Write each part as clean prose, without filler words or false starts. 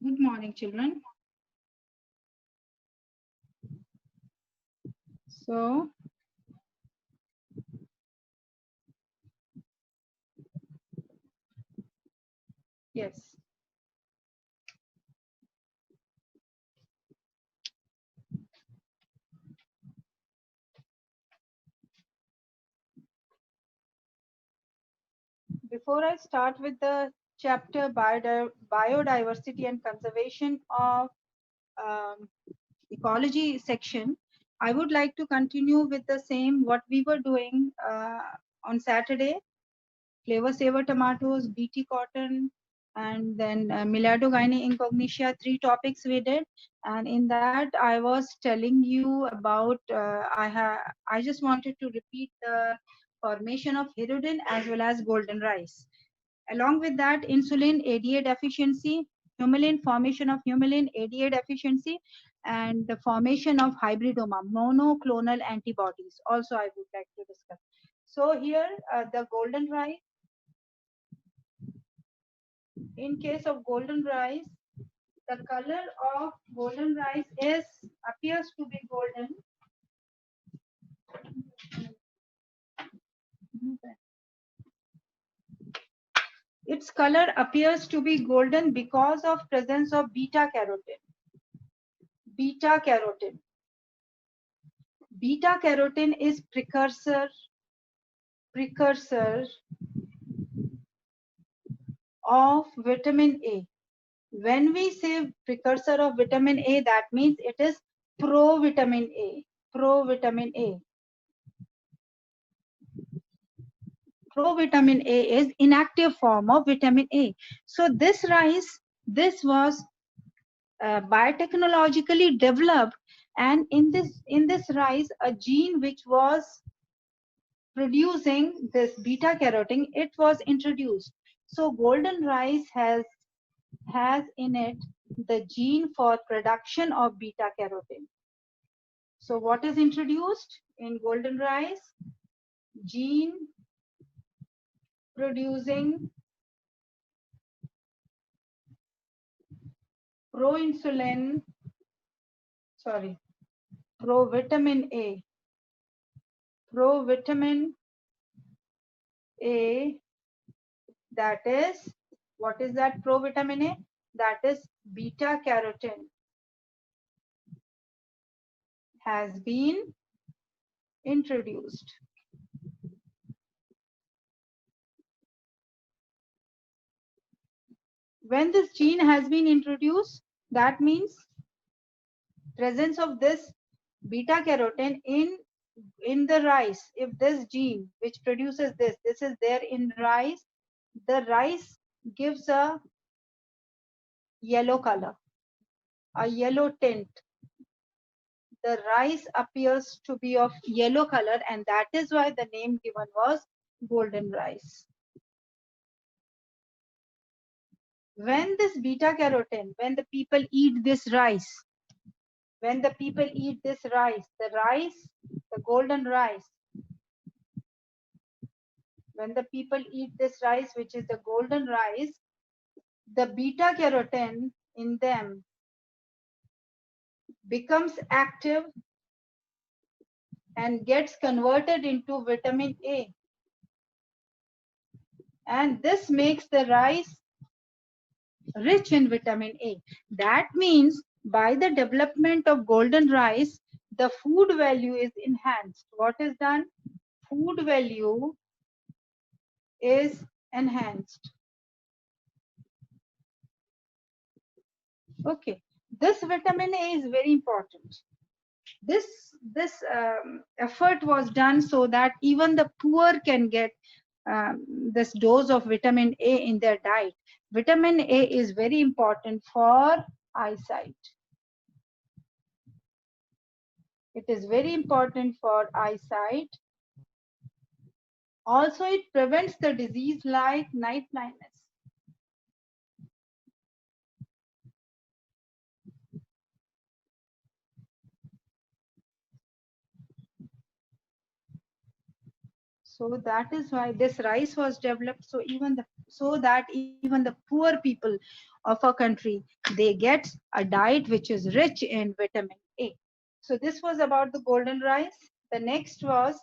Good morning, children. So, yes. Before I start with the chapter biodiversity and conservation of ecology section, I would like to continue with the same what we were doing on Saturday. Flavor saver tomatoes, BT cotton, and then Miladogyne incognitia, 3 topics we did. And in that, I was telling you about, I just wanted to repeat the formation of hirudin as well as golden rice. Along with that, insulin, ADA deficiency, humulin, formation of humulin, ADA deficiency, and the formation of hybridoma, monoclonal antibodies. Also, I would like to discuss. So here, the golden rice, in case of golden rice, the color of golden rice appears to be golden. Its color appears to be golden because of presence of beta carotene. Beta carotene. Beta carotene is precursor of vitamin A. When we say precursor of vitamin A, that means it is provitamin A. Provitamin A. Provitamin A is inactive form of vitamin A. So this rice, this was biotechnologically developed, and in this rice, a gene which was producing this beta carotene, it was introduced. So golden rice has in it the gene for production of beta carotene. So what is introduced in golden rice? Gene producing provitamin A. Provitamin A, that is, what is that provitamin A? That is beta carotene has been introduced. When this gene has been introduced, that means presence of this beta carotene in the rice. If this gene which produces this is there in rice, the rice gives a yellow color, a yellow tint. The rice appears to be of yellow color, and that is why the name given was golden rice. When this beta carotene, when the people eat this rice, the golden rice, when the people eat this rice, which is the golden rice, the beta carotene in them becomes active and gets converted into vitamin A. And this makes the rice rich in vitamin A. That means by the development of golden rice, the food value is enhanced. What is done? Food value is enhanced. Okay, this vitamin A is very important. This effort was done so that even the poor can get this dose of vitamin A in their diet. Vitamin A is very important for eyesight. It is very important for eyesight. Also, it prevents the disease like night blindness. So that is why this rice was developed. So that even the poor people of a country, they get a diet which is rich in vitamin A. So this was about the golden rice. The next was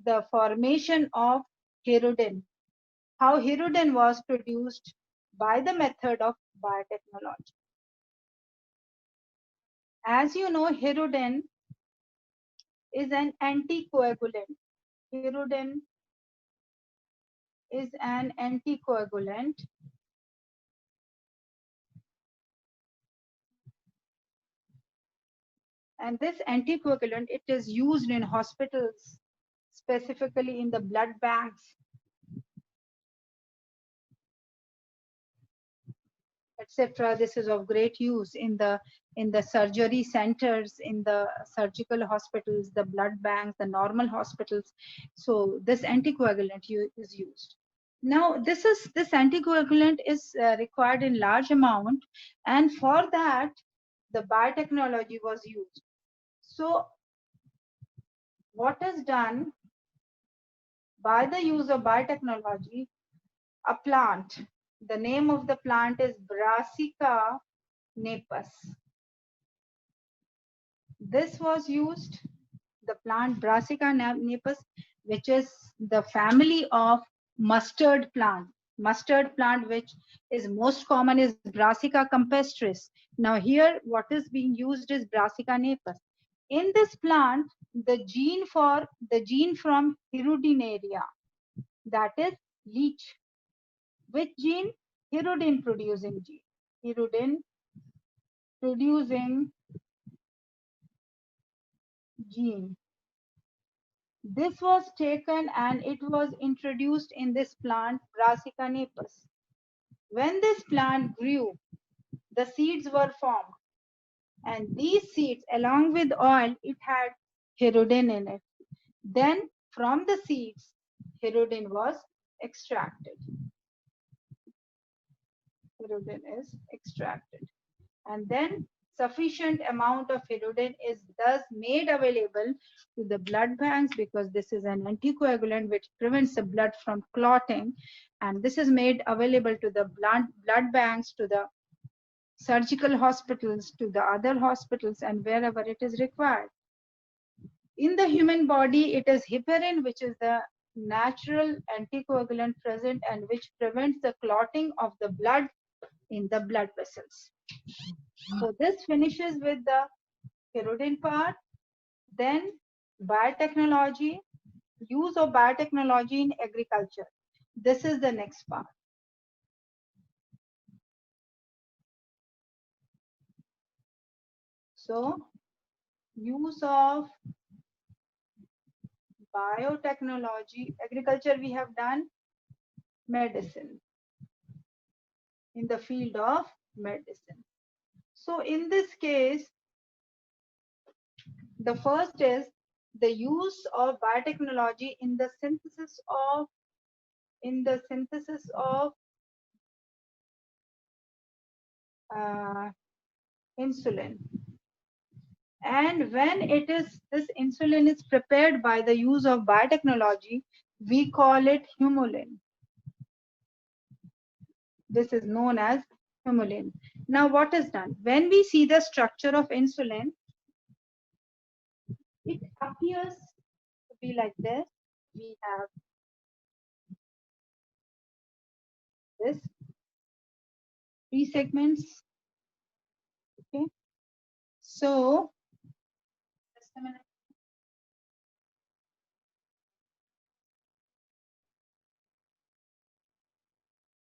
the formation of hirudin. How hirudin was produced by the method of biotechnology. As you know, hirudin is an anticoagulant. Hirudin is an anticoagulant, and this anticoagulant, it is used in hospitals, specifically in the blood banks, etc. This is of great use in the surgery centers, in the surgical hospitals, the blood banks, the normal hospitals. So this anticoagulant is used. Now this anticoagulant is required in large amount, and for that the biotechnology was used. So what is done by the use of biotechnology? A plant, the name of the plant is Brassica napus. This was used, the plant Brassica napus, which is the family of mustard plant. Mustard plant, which is most common, is Brassica campestris. Now here, what is being used is Brassica napus. In this plant, the gene from hirudinaria, that is leech. Which gene? Hirudin producing gene. Hirudin producing gene. This was taken and it was introduced in this plant, Brassica napus. When this plant grew, the seeds were formed. And these seeds, along with oil, it had hirudin in it. Then from the seeds, hirudin was extracted. Hirudin is extracted. And then sufficient amount of hirudin is thus made available to the blood banks, because this is an anticoagulant which prevents the blood from clotting, and this is made available to the blood banks, to the surgical hospitals, to the other hospitals, and wherever it is required. In the human body, it is heparin, which is the natural anticoagulant present and which prevents the clotting of the blood in the blood vessels. So this finishes with the hirudin part. Then biotechnology, use of biotechnology in agriculture. This is the next part. So use of biotechnology, agriculture we have done, medicine, in the field of medicine. So in this case, the first is the use of biotechnology in the synthesis of insulin. And when this insulin is prepared by the use of biotechnology, we call it humulin. This is known as humulin. Now what is done? When we see the structure of insulin, it appears to be like this. We have this, 3 segments. Okay. So just a minute.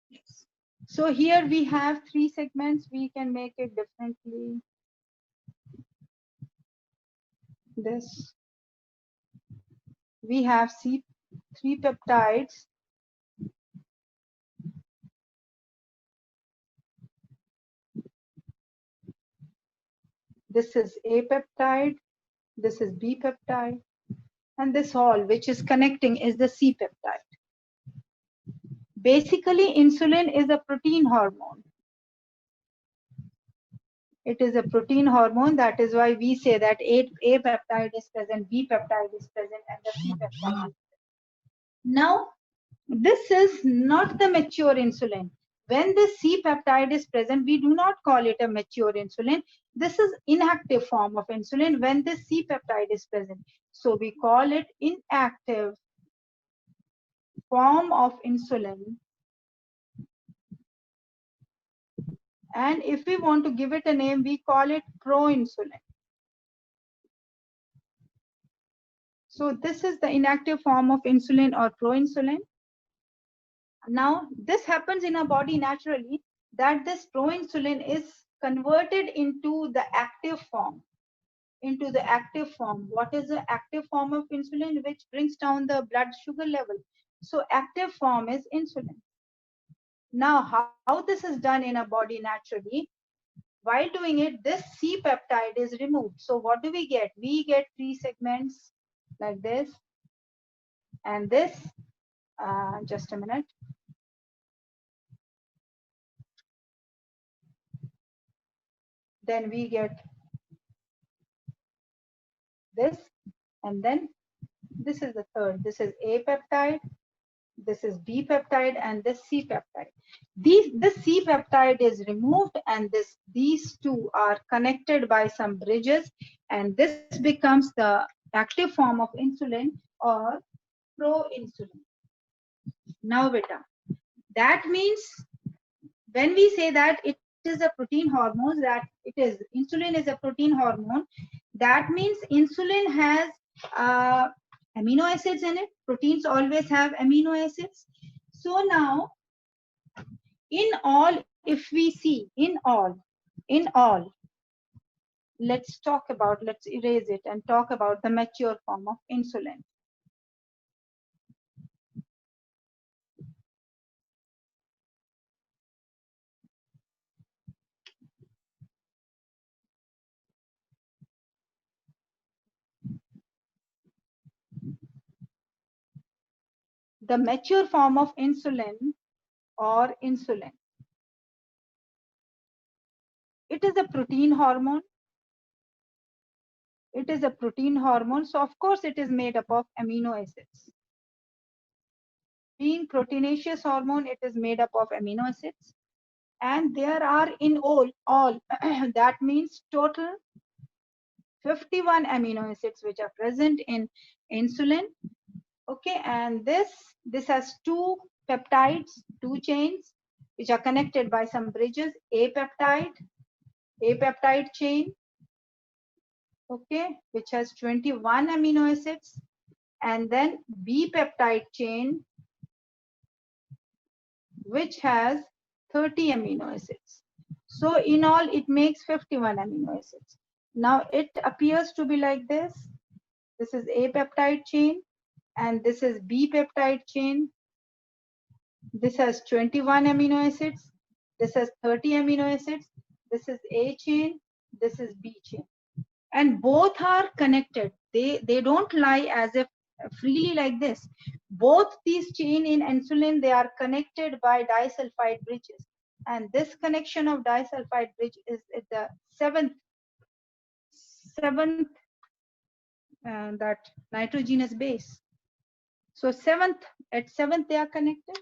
Yes. So here we have 3 segments. We can make it differently. This. We have 3 peptides. This is A peptide, this is B peptide, and this all which is connecting is the C peptide. Basically, insulin is a protein hormone. It is a protein hormone. That is why we say that A peptide is present, B peptide is present, and the C peptide is present. Now, this is not the mature insulin. When the C peptide is present, we do not call it a mature insulin. This is inactive form of insulin when the C peptide is present. So we call it inactive form of insulin. And if we want to give it a name, we call it proinsulin. So this is the inactive form of insulin or proinsulin. Now, this happens in our body naturally, that this proinsulin is converted into the active form. What is the active form of insulin? Which brings down the blood sugar level. So active form is insulin. Now, how this is done in our body naturally? While doing it, this C peptide is removed. So what do we get? We get 3 segments like this and this. Just a minute. Then we get this, and then this is the third. This is A peptide, this is B peptide, and this C peptide. This C peptide is removed, and these two are connected by some bridges, and this becomes the active form of insulin or proinsulin. Now, beta, that means when we say that it is a protein hormone, that it is insulin is a protein hormone, that means insulin has amino acids in it. Proteins always have amino acids. So now, in all, if we see in all, let's erase it and talk about the mature form of insulin. The mature form of insulin or insulin, it is a protein hormone. It is a protein hormone, so of course it is made up of amino acids. Being proteinaceous hormone, it is made up of amino acids, and there are in all that means total 51 amino acids which are present in insulin. Okay, and this has two peptides, two chains which are connected by some bridges. A peptide chain, okay, which has 21 amino acids, and then B peptide chain which has 30 amino acids. So in all, it makes 51 amino acids. Now it appears to be like this. This is A peptide chain, and this is B peptide chain. This has 21 amino acids. This has 30 amino acids. This is A chain. This is B chain. And both are connected. They don't lie as if freely like this. Both these chain in insulin, they are connected by disulfide bridges. And this connection of disulfide bridge is at the seventh that nitrogenous base. So at seventh they are connected.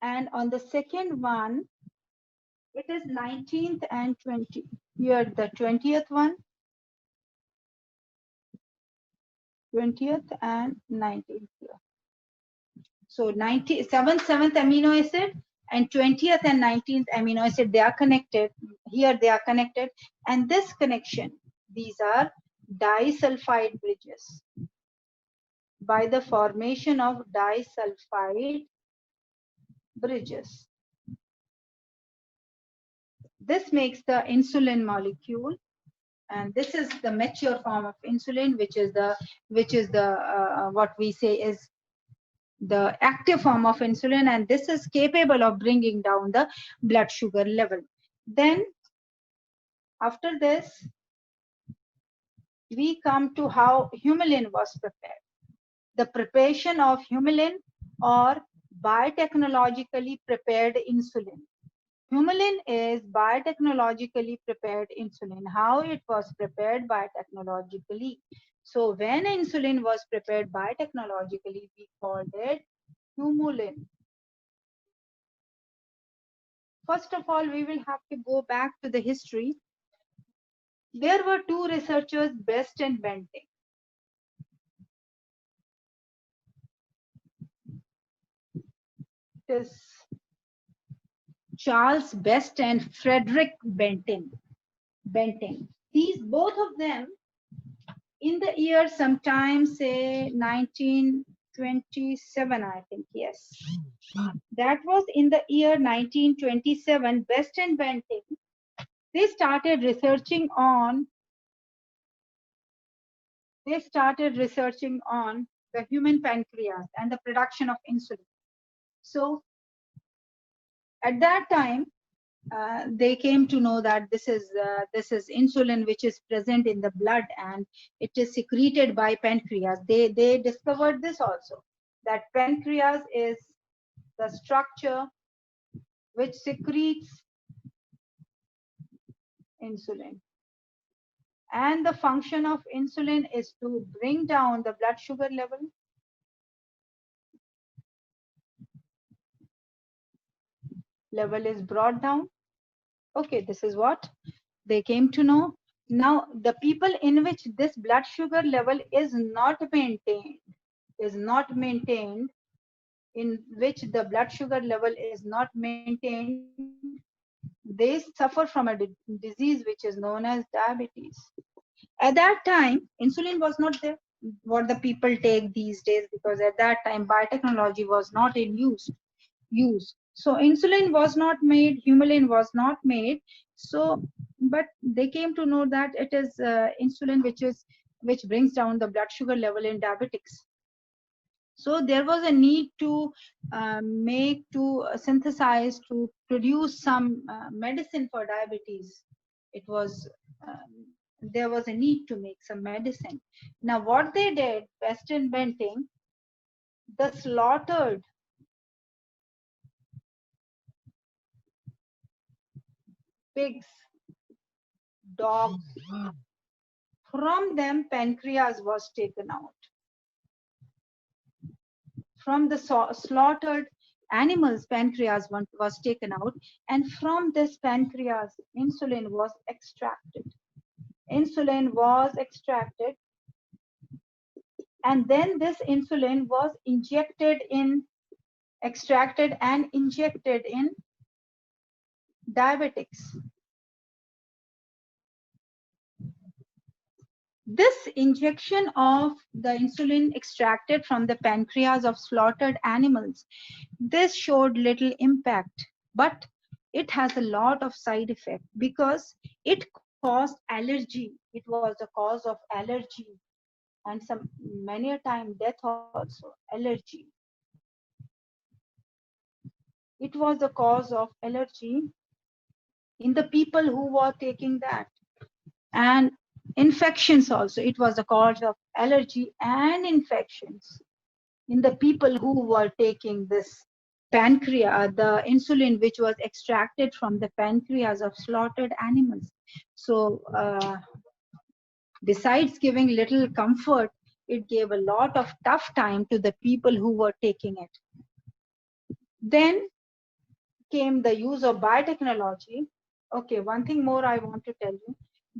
And on the second one, it is 19th and 20. Here the 20th one. 20th and 19th here. So 7th amino acid and 20th and 19th amino acid, they are connected. Here they are connected. And this connection, these are disulfide bridges. By the formation of disulfide bridges. This makes the insulin molecule. And this is the mature form of insulin, which is the what we say is the active form of insulin, and this is capable of bringing down the blood sugar level. Then after this, we come to how humulin was prepared. The preparation of humulin or biotechnologically prepared insulin. Humulin is biotechnologically prepared insulin. How it was prepared biotechnologically? So when insulin was prepared biotechnologically, we called it Humulin. First of all, we will have to go back to the history. There were two researchers, Best and Benting. It is Charles Best and Frederick Benting. These both of them, in the year sometime, say 1927, I think, yes. That was in the year 1927, Best and Benting, they started researching on the human pancreas and the production of insulin. So at that time, they came to know that this is insulin which is present in the blood and it is secreted by pancreas. They discovered this also, that pancreas is the structure which secretes insulin, and the function of insulin is to bring down the blood sugar level. Level is brought down. Okay, this is what they came to know. Now, the people in which this blood sugar level is not maintained, in which the blood sugar level is not maintained, they suffer from a disease which is known as diabetes. At that time, insulin was not there, what the people take these days, because at that time, biotechnology was not in use. So insulin was not made, Humulin was not made. So, but they came to know that it is insulin which brings down the blood sugar level in diabetics. So there was a need to synthesize, to produce some medicine for diabetes. It was there was a need to make some medicine. Now what they did, Best and Benting, the slaughtered pigs, dogs, from them pancreas was taken out. From the slaughtered animals, pancreas was taken out, and from this pancreas, insulin was extracted. Insulin was extracted, and then this insulin was extracted and injected in diabetics. This injection of the insulin extracted from the pancreas of slaughtered animals, this showed little impact, but it has a lot of side effect because it caused allergy. It was the cause of allergy and many a time death also, allergy. It was the cause of allergy in the people who were taking that. And infections also, it was the cause of allergy and infections in the people who were taking this pancreas, the insulin which was extracted from the pancreas of slaughtered animals. So besides giving little comfort, it gave a lot of tough time to the people who were taking it. Then came the use of biotechnology. Okay, one thing more I want to tell you.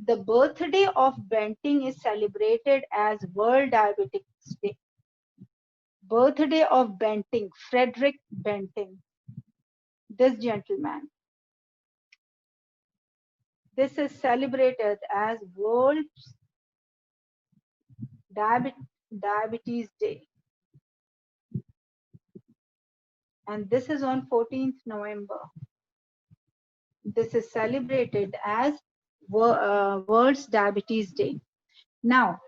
The birthday of Benting is celebrated as World Diabetes Day. Birthday of Benting, Frederick Benting, this gentleman. This is celebrated as World Diabetes Day. And this is on 14th November. This is celebrated as World's Diabetes Day. Now,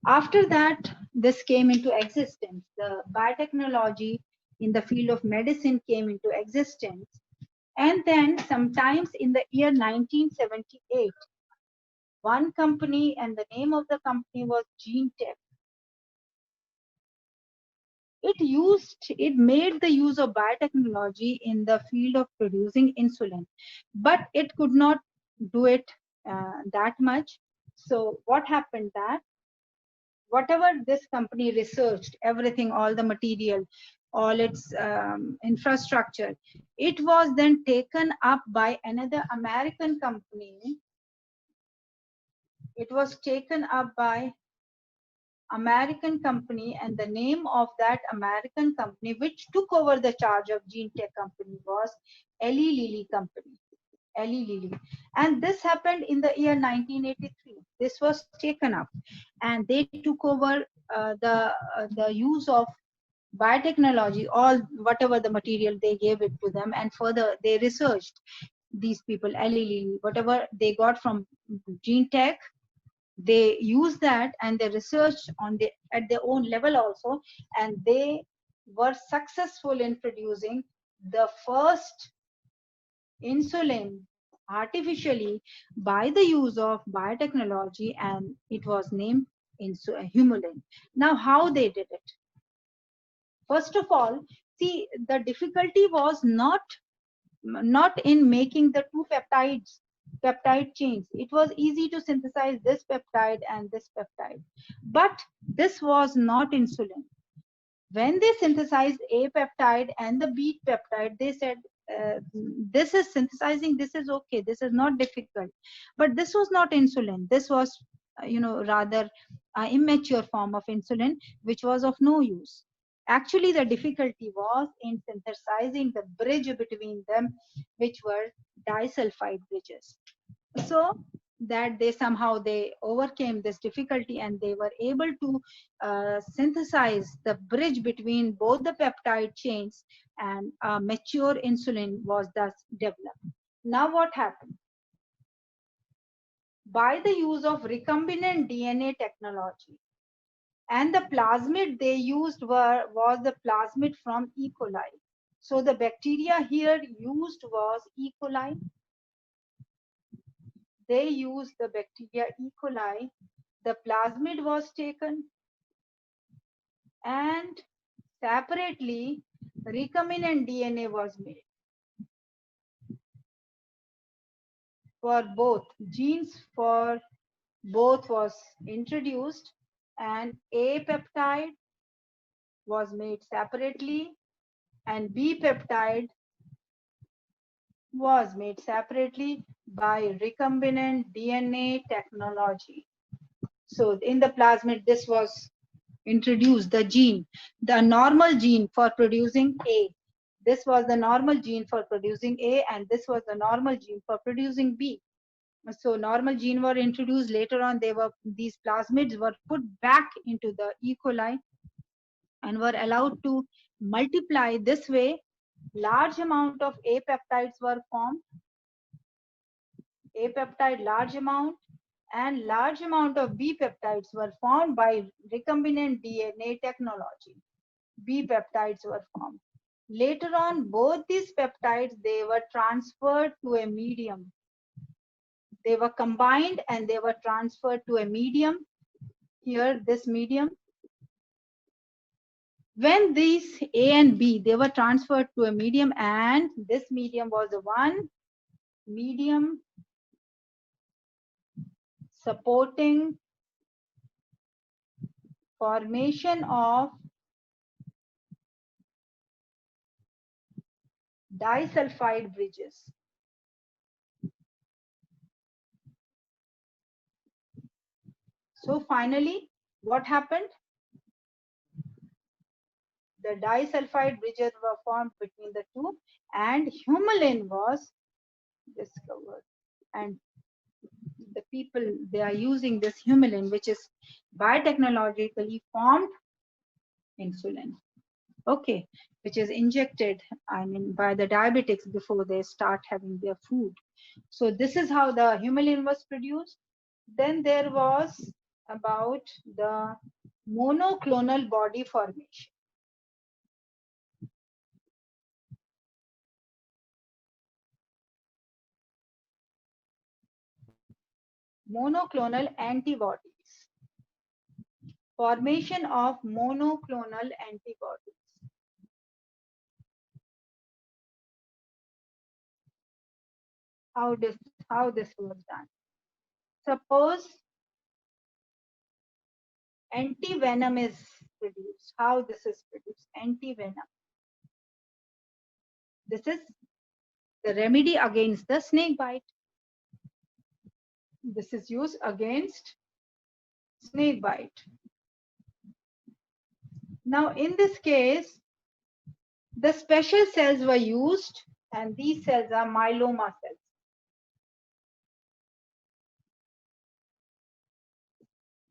after that, this came into existence. The biotechnology in the field of medicine came into existence. And then sometimes in the year 1978, one company, and the name of the company was GeneTech. It made the use of biotechnology in the field of producing insulin, but it could not do it that much. So what happened that whatever this company researched, everything, all the material, all its infrastructure, it was then taken up by another American company. It was taken up by American company, and the name of that American company which took over the charge of Gene Tech company was Eli Lilly company. Eli Lilly. And this happened in the year 1983. This was taken up, and they took over the use of biotechnology, all whatever the material they gave it to them, and further they researched, these people, Eli Lilly, whatever they got from Gene Tech, they use that and they research on the at their own level also, and they were successful in producing the first insulin artificially by the use of biotechnology, and it was named Humulin. Now, how they did it? First of all, see, the difficulty was not in making the two peptide chains. It was easy to synthesize this peptide and this peptide, but this was not insulin. When they synthesized A peptide and the B peptide, they said, this is synthesizing, this is okay, this is not difficult. But this was not insulin. This was, rather immature form of insulin, which was of no use. Actually, the difficulty was in synthesizing the bridge between them, which were disulfide bridges. So that they somehow they overcame this difficulty, and they were able to synthesize the bridge between both the peptide chains, and mature insulin was thus developed. Now what happened? By the use of recombinant DNA technology, and the plasmid they used was the plasmid from E. coli. So the bacteria here used was E. coli. They used the bacteria E. coli. The plasmid was taken, and separately recombinant DNA was made for both. Genes for both was introduced, and A peptide was made separately, and B peptide was made separately by recombinant DNA technology. So in the plasmid, this was introduced, the gene, the normal gene for producing A. This was the normal gene for producing A, and this was the normal gene for producing B. So normal gene were introduced. Later on, these plasmids were put back into the E. coli and were allowed to multiply. This way, large amount of A peptides were formed. A peptide large amount, and large amount of B peptides were formed by recombinant DNA technology. B peptides were formed. Later on, both these peptides, they were transferred to a medium. They were combined and they were transferred to a medium. Here, this medium. When these A and B, they were transferred to a medium, and this medium was the one medium supporting formation of disulfide bridges. So finally, what happened? The disulfide bridges were formed between the two, and humulin was discovered. And the people, they are using this humulin, which is biotechnologically formed insulin. Okay, which is injected, I mean, by the diabetics before they start having their food. So this is how the humulin was produced. Then there was about the monoclonal body formation. Monoclonal antibodies. Formation of monoclonal antibodies. How this was done? Suppose Anti-venom is produced. How this is produced? Anti-venom. This is the remedy against the snake bite. This is used against snake bite. Now, in this case, the special cells were used, and these cells are myeloma cells.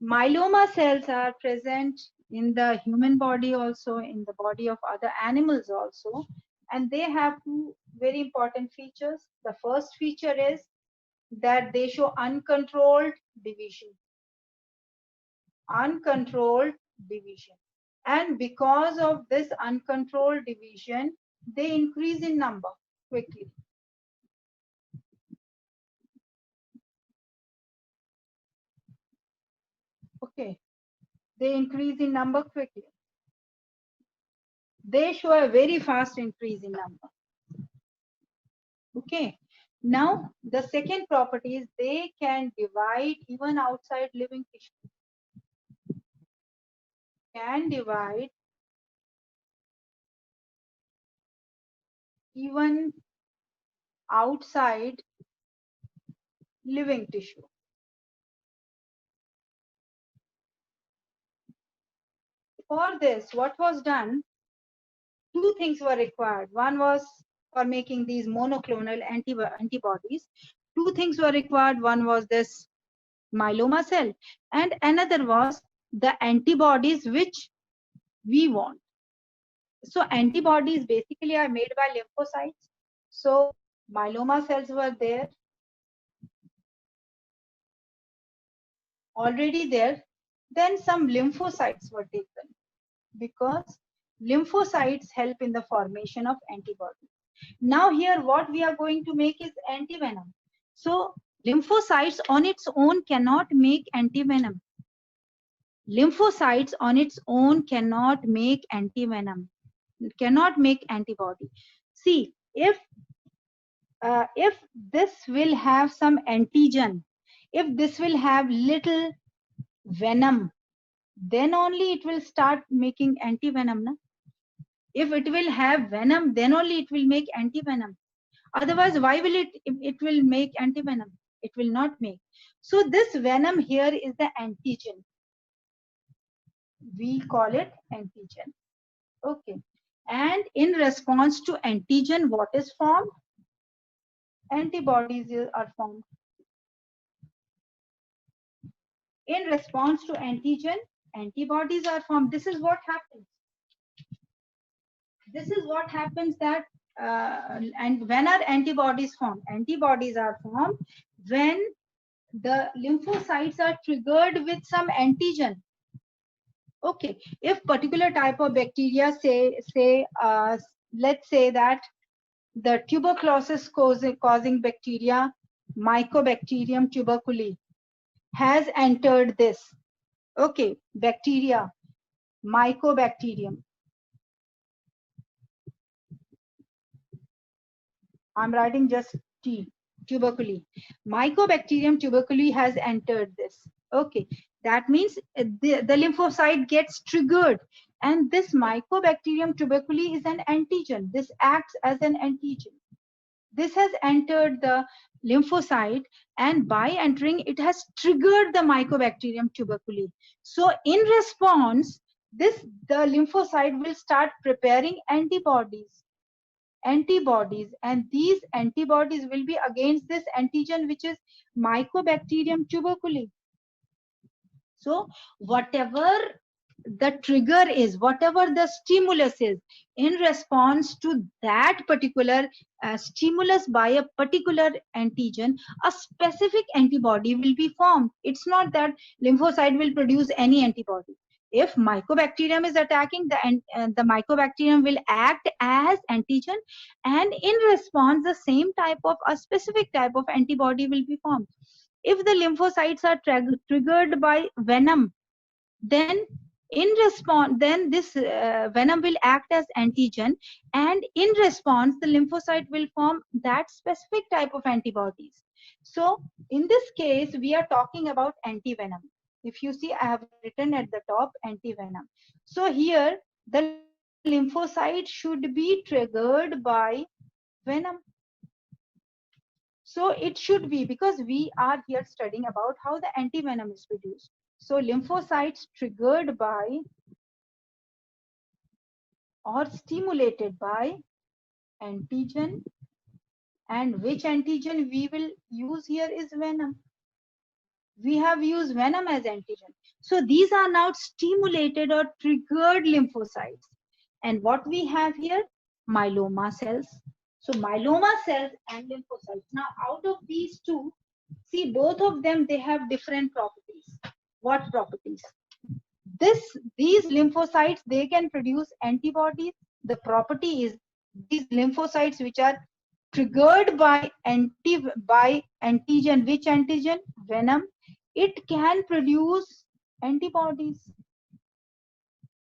Myeloma cells are present in the human body also, in the body of other animals also, and they have two very important features. The first feature is that they show uncontrolled division. Uncontrolled division. And because of this uncontrolled division, they increase in number quickly. Okay, they increase in number quickly. They show a very fast increase in number. Okay, now the second property is they can divide even outside living tissue. Can divide even outside living tissue. For this, what was done? Two things were required. One was for making these monoclonal antibodies. Two things were required. One was this myeloma cell, and another was the antibodies which we want. So antibodies basically are made by lymphocytes. So myeloma cells were there, already there. Then some lymphocytes were taken because lymphocytes help in the formation of antibodies. Now here what we are going to make is antivenom. So lymphocytes on its own cannot make antivenom. Lymphocytes on its own cannot make antivenom, cannot make antibody. See, if this will have some antigen, if this will have little venom, then only it will start making antivenom. Na? If it will have venom, then only it will make antivenom. Otherwise, why will it will make antivenom? It will not make. So this venom here is the antigen. We call it antigen. Okay. And in response to antigen, what is formed? Antibodies are formed. In response to antigen, antibodies are formed. This is what happens. This is what happens that and when are antibodies formed? Antibodies are formed when the lymphocytes are triggered with some antigen. Okay, if particular type of bacteria, let's say that the tuberculosis causing bacteria, Mycobacterium tuberculei, has entered this. Okay, bacteria, Mycobacterium. I'm writing just T, tuberculei. Mycobacterium tuberculei has entered this. Okay, that means the lymphocyte gets triggered, and this Mycobacterium tuberculei is an antigen. This acts as an antigen. This has entered the lymphocyte, and by entering, it has triggered the Mycobacterium tuberculei. So in response, the lymphocyte will start preparing antibodies, and these antibodies will be against this antigen, which is Mycobacterium tuberculei. So whatever the trigger is, whatever the stimulus is, in response to that particular stimulus by a particular antigen, a specific antibody will be formed. It's not that lymphocyte will produce any antibody. If Mycobacterium is attacking, the Mycobacterium will act as antigen, and in response, the same type of a specific type of antibody will be formed. If the lymphocytes are triggered by venom, then in response, then this venom will act as antigen, and in response, the lymphocyte will form that specific type of antibodies. So in this case, we are talking about antivenom. If you see, I have written at the top antivenom. So here the lymphocyte should be triggered by venom. So it should be, because we are here studying about how the antivenom is produced. So lymphocytes triggered by or stimulated by antigen, and which antigen we will use here is venom. We have used venom as antigen. So these are now stimulated or triggered lymphocytes. And what we have here? Myeloma cells. So myeloma cells and lymphocytes. Now out of these two, see, both of them, they have different properties. What properties? These lymphocytes, they can produce antibodies. The property is these lymphocytes which are triggered by antigen. Which antigen? Venom. It can produce antibodies.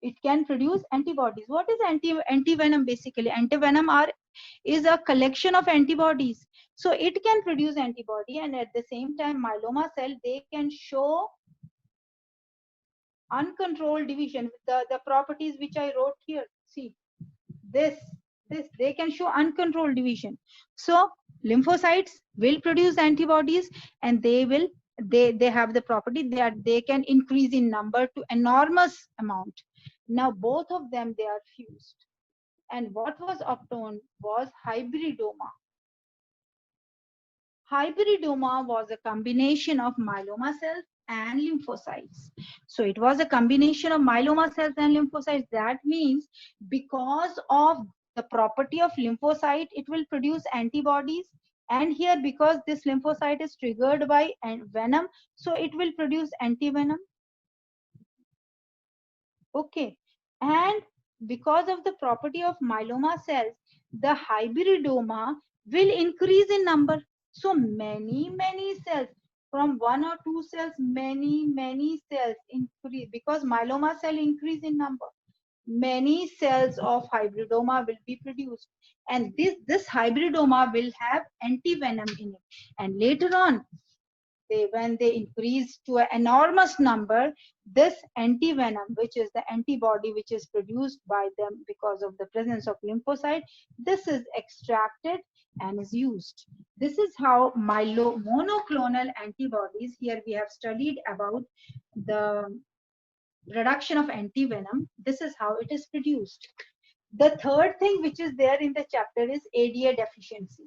It can produce antibodies. What is antivenom? Basically, antivenom is a collection of antibodies. So it can produce antibody, and at the same time, myeloma cell, they can show uncontrolled division. The properties which I wrote here. See, this they can show uncontrolled division. So lymphocytes will produce antibodies, and they have the property that they can increase in number to enormous amount. Now both of them, they are fused, and what was obtained was hybridoma. Hybridoma was a combination of myeloma cells and lymphocytes. So it was a combination of myeloma cells and lymphocytes. That means because of the property of lymphocyte, it will produce antibodies. And here, because this lymphocyte is triggered by venom, so it will produce antivenom. Okay. And because of the property of myeloma cells, the hybridoma will increase in number. So many cells, from one or two cells, many cells increase, because myeloma cell increase in number. Many cells of hybridoma will be produced, and this hybridoma will have antivenom in it. And later on, when they increase to an enormous number, this antivenom, which is the antibody which is produced by them because of the presence of lymphocyte, this is extracted and is used. This is how monoclonal antibodies, here we have studied about the reduction of antivenom. This is how it is produced. The third thing which is there in the chapter is ADA deficiency.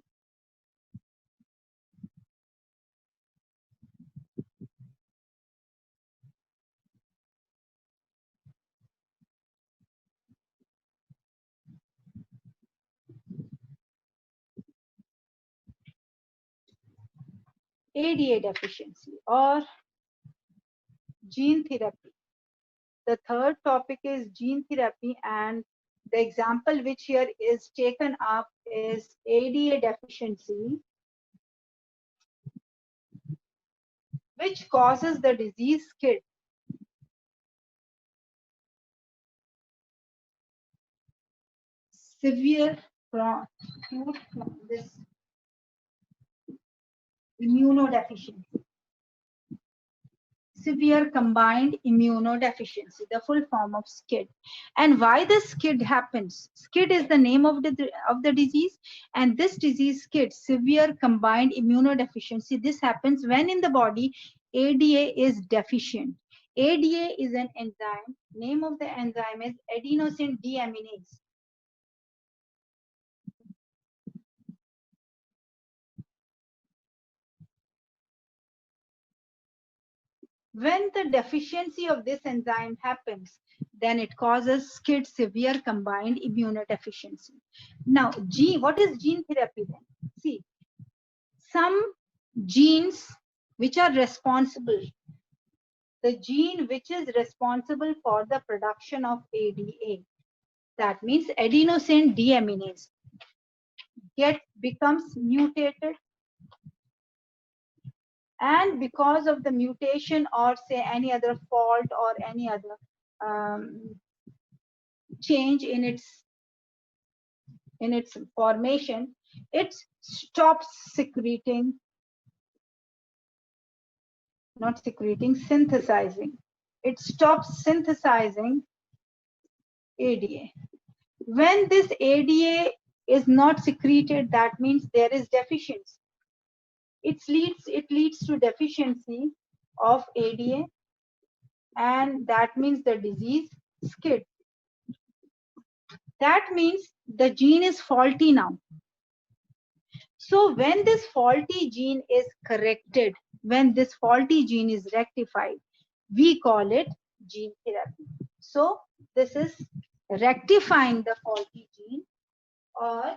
ADA deficiency or gene therapy. The third topic is gene therapy, and the example which here is taken up is ADA deficiency, which causes the disease SCID. Severe this immunodeficiency. Severe combined immunodeficiency, the full form of SCID. And why this SCID happens? SCID is the name of the disease, and this disease SCID, severe combined immunodeficiency, this happens when in the body ADA is deficient. ADA is an enzyme. Name of the enzyme is adenosine deaminase. When the deficiency of this enzyme happens, then it causes SCID, severe combined immunodeficiency. Now, what is gene therapy then? See, some genes which are responsible, the gene which is responsible for the production of ADA, that means adenosine deaminase, becomes mutated, and because of the mutation or say any other fault or any other change in its formation, it stops secreting not secreting, synthesizing. It stops synthesizing ADA. When this ADA is not secreted, that means there is deficiency. It leads to deficiency of ADA, and that means the disease SCID. That means the gene is faulty now. So when this faulty gene is corrected, when this faulty gene is rectified, we call it gene therapy. So this is rectifying the faulty gene, or